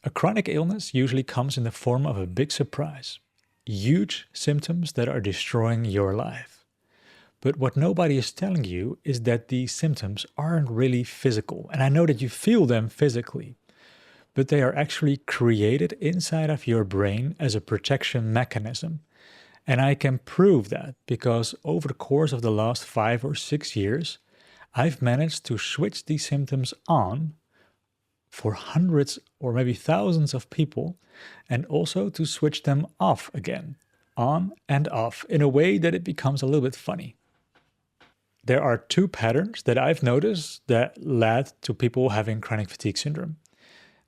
A chronic illness usually comes in the form of a big surprise, huge symptoms that are destroying your life. But what nobody is telling you is that these symptoms aren't really physical. And I know that you feel them physically, but they are actually created inside of your brain as a protection mechanism. And I can prove that because over the course of the last 5 or 6 years, I've managed to switch these symptoms on for hundreds or maybe thousands of people, and also to switch them off again, on and off, in a way that it becomes a little bit funny. There are 2 patterns that I've noticed that led to people having chronic fatigue syndrome.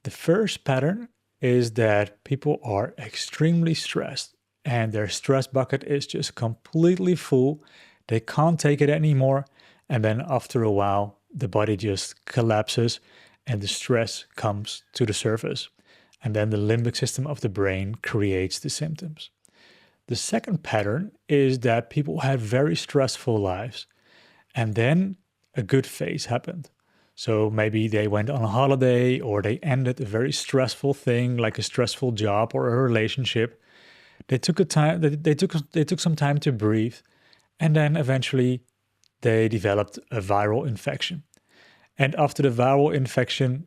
The first pattern is that people are extremely stressed and their stress bucket is just completely full. They can't take it anymore. And then after a while, the body just collapses and the stress comes to the surface. And then the limbic system of the brain creates the symptoms. The second pattern is that people had very stressful lives and then a good phase happened. So maybe they went on a holiday or they ended a very stressful thing like a stressful job or a relationship. They took some time to breathe, and then eventually they developed a viral infection. And after the viral infection,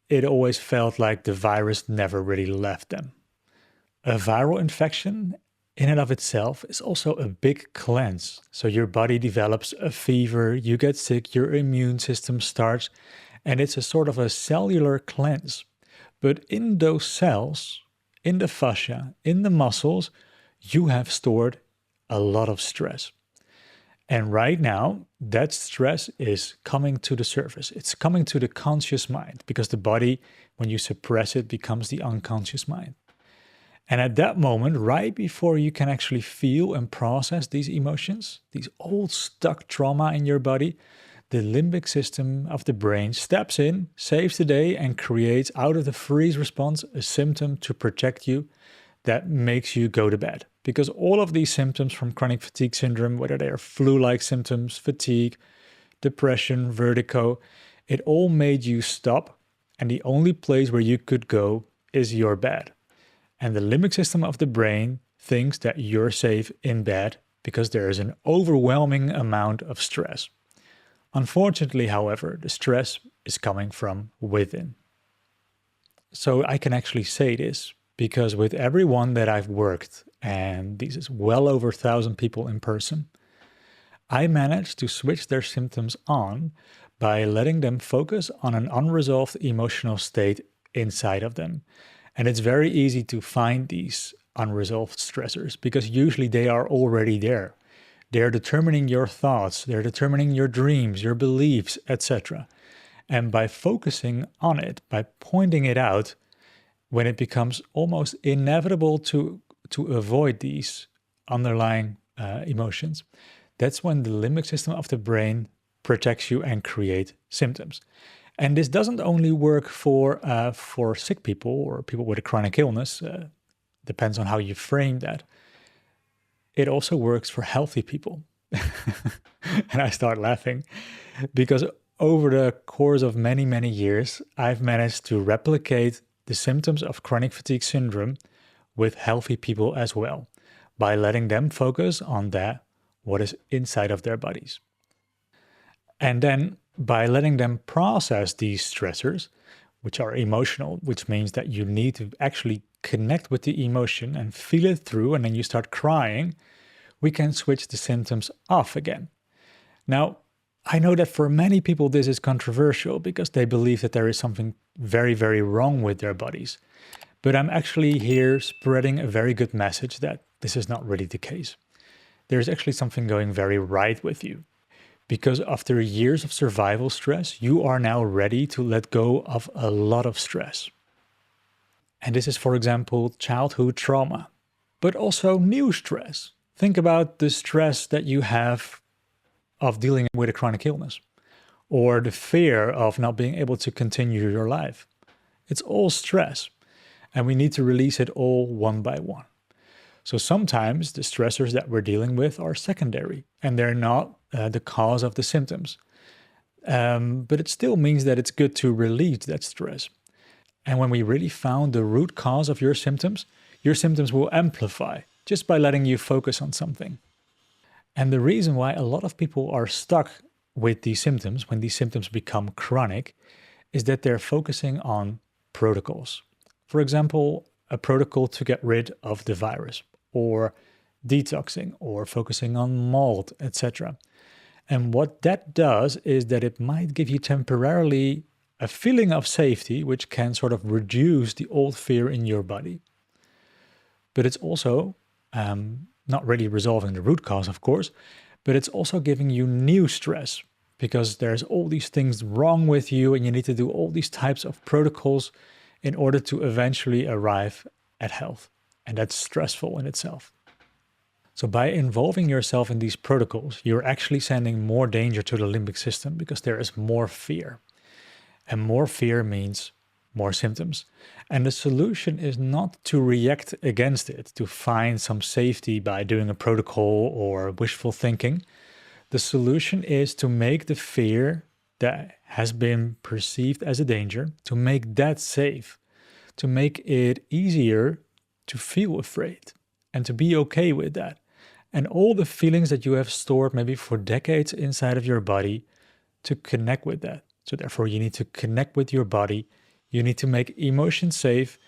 it always felt like the virus never really left them. A viral infection in and of itself is also a big cleanse. So your body develops a fever, you get sick, your immune system starts, and it's a sort of a cellular cleanse. But in those cells, in the fascia, in the muscles, you have stored a lot of stress. And right now, that stress is coming to the surface. It's coming to the conscious mind because the body, when you suppress it, becomes the unconscious mind. And at that moment, right before you can actually feel and process these emotions, these old stuck trauma in your body, the limbic system of the brain steps in, saves the day, and creates out of the freeze response a symptom to protect you that makes you go to bed. Because all of these symptoms from chronic fatigue syndrome, whether they are flu-like symptoms, fatigue, depression, vertigo, it all made you stop. And the only place where you could go is your bed. And the limbic system of the brain thinks that you're safe in bed because there is an overwhelming amount of stress. Unfortunately, however, the stress is coming from within. So I can actually say this because with everyone that I've worked, and this is well over 1,000 people in person, I managed to switch their symptoms on by letting them focus on an unresolved emotional state inside of them. And it's very easy to find these unresolved stressors because usually they are already there. They're determining your thoughts, they're determining your dreams, your beliefs, etc. And by focusing on it, by pointing it out, when it becomes almost inevitable to avoid these underlying emotions, that's when the limbic system of the brain protects you and creates symptoms. And this doesn't only work for sick people or people with a chronic illness, depends on how you frame that. It also works for healthy people. And I start laughing because over the course of many, many years, I've managed to replicate the symptoms of chronic fatigue syndrome with healthy people as well, by letting them focus on what is inside of their bodies. And then by letting them process these stressors, which are emotional, which means that you need to actually connect with the emotion and feel it through, and then you start crying, we can switch the symptoms off again. Now, I know that for many people this is controversial because they believe that there is something very, very wrong with their bodies. But I'm actually here spreading a very good message that this is not really the case. There's actually something going very right with you. Because after years of survival stress, you are now ready to let go of a lot of stress. And this is, for example, childhood trauma, but also new stress. Think about the stress that you have of dealing with a chronic illness, or the fear of not being able to continue your life. It's all stress, and we need to release it all one by one. So sometimes the stressors that we're dealing with are secondary, and they're not the cause of the symptoms. But it still means that it's good to release that stress. And when we really found the root cause of your symptoms will amplify just by letting you focus on something. And the reason why a lot of people are stuck with these symptoms, when these symptoms become chronic, is that they're focusing on protocols. For example, a protocol to get rid of the virus, or detoxing, or focusing on mold, etc. And what that does is that it might give you temporarily a feeling of safety, which can sort of reduce the old fear in your body. But it's also not really resolving the root cause, of course, but it's also giving you new stress because there's all these things wrong with you and you need to do all these types of protocols in order to eventually arrive at health. And that's stressful in itself. So by involving yourself in these protocols, you're actually sending more danger to the limbic system because there is more fear. And more fear means more symptoms. And the solution is not to react against it, to find some safety by doing a protocol or wishful thinking. The solution is to make the fear that has been perceived as a danger, to make that safe, to make it easier to feel afraid and to be okay with that. And all the feelings that you have stored maybe for decades inside of your body, to connect with that. So therefore you need to connect with your body. You need to make emotions safe.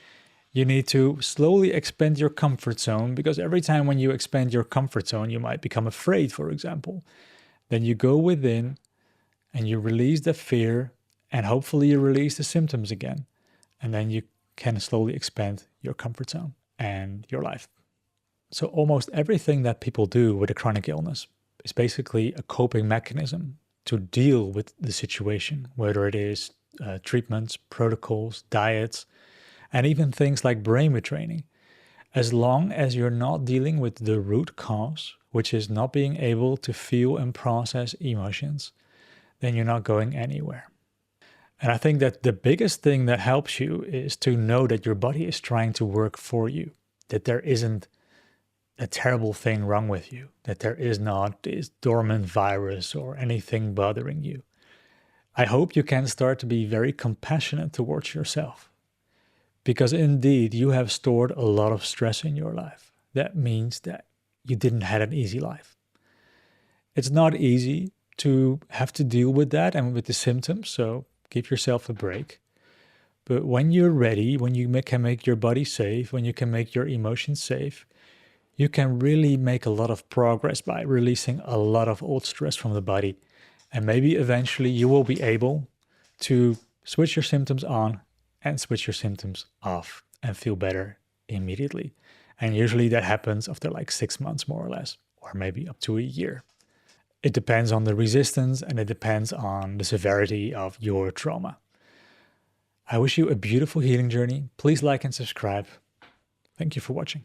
You need to slowly expand your comfort zone, because every time when you expand your comfort zone, you might become afraid, for example. Then you go within and you release the fear, and hopefully you release the symptoms again. And then you can slowly expand your comfort zone and your life. So almost everything that people do with a chronic illness is basically a coping mechanism to deal with the situation, whether it is treatments, protocols, diets, and even things like brain retraining. As long as you're not dealing with the root cause, which is not being able to feel and process emotions, then you're not going anywhere. And I think that the biggest thing that helps you is to know that your body is trying to work for you, that there isn't a terrible thing wrong with you, that there is not this dormant virus or anything bothering you. I hope you can start to be very compassionate towards yourself, because indeed you have stored a lot of stress in your life. That means that you didn't have an easy life. It's not easy to have to deal with that and with the symptoms, so give yourself a break. But when you're ready, when you can make your body safe, when you can make your emotions safe, you can really make a lot of progress by releasing a lot of old stress from the body. And maybe eventually you will be able to switch your symptoms on and switch your symptoms off and feel better immediately. And usually that happens after like 6 months, more or less, or maybe up to a year. It depends on the resistance and it depends on the severity of your trauma. I wish you a beautiful healing journey. Please like and subscribe. Thank you for watching.